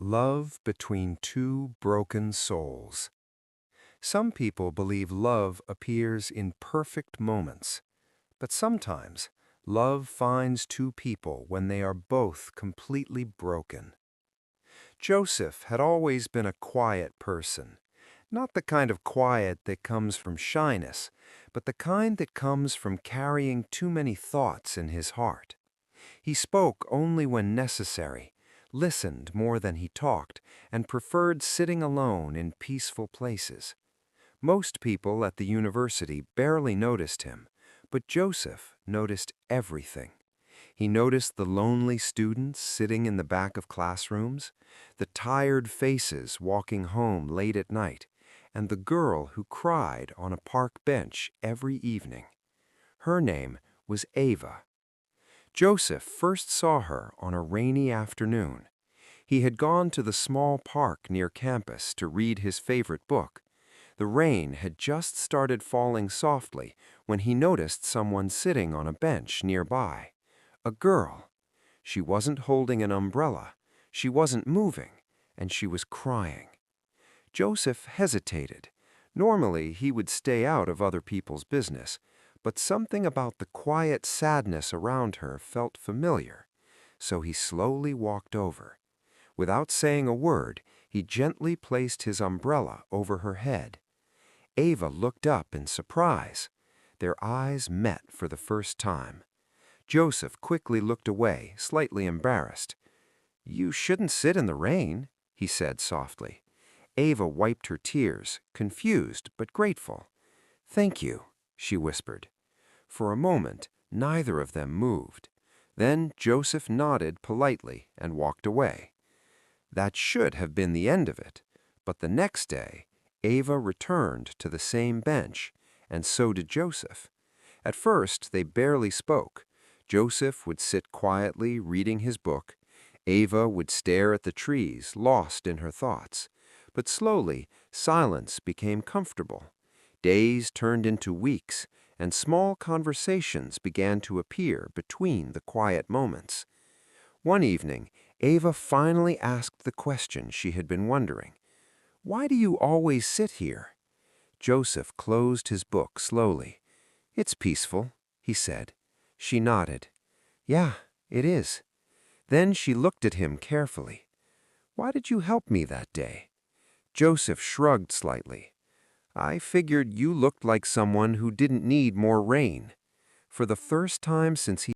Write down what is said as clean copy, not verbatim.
Love between two broken souls. Some people believe love appears in perfect moments, but sometimes love finds two people when they are both completely broken. Joseph had always been a quiet person, not the kind of quiet that comes from shyness, but the kind that comes from carrying too many thoughts in his heart. He spoke only when necessary, listened more than he talked, and preferred sitting alone in peaceful places. Most people at the university barely noticed him, but Joseph noticed everything. He noticed the lonely students sitting in the back of classrooms, the tired faces walking home late at night, and the girl who cried on a park bench every evening. Her name was Ava. Joseph first saw her on a rainy afternoon. He had gone to the small park near campus to read his favorite book. The rain had just started falling softly when he noticed someone sitting on a bench nearby. A girl. She wasn't holding an umbrella, she wasn't moving, and she was crying. Joseph hesitated. Normally, he would stay out of other people's business, but something about the quiet sadness around her felt familiar, so he slowly walked over. Without saying a word, he gently placed his umbrella over her head. Ava looked up in surprise. Their eyes met for the first time. Joseph quickly looked away, slightly embarrassed. "You shouldn't sit in the rain," he said softly. Ava wiped her tears, confused but grateful. "Thank you," she whispered. For a moment, neither of them moved. Then Joseph nodded politely and walked away. That should have been the end of it, but the next day, Ava returned to the same bench, and so did Joseph. At first, they barely spoke. Joseph would sit quietly reading his book. Ava would stare at the trees, lost in her thoughts. But slowly, silence became comfortable. Days turned into weeks, and small conversations began to appear between the quiet moments. One evening, Ava finally asked the question she had been wondering. "Why do you always sit here?" Joseph closed his book slowly. "It's peaceful," he said. She nodded. "Yeah, it is." Then she looked at him carefully. "Why did you help me that day?" Joseph shrugged slightly. "I figured you looked like someone who didn't need more rain." For the first time since he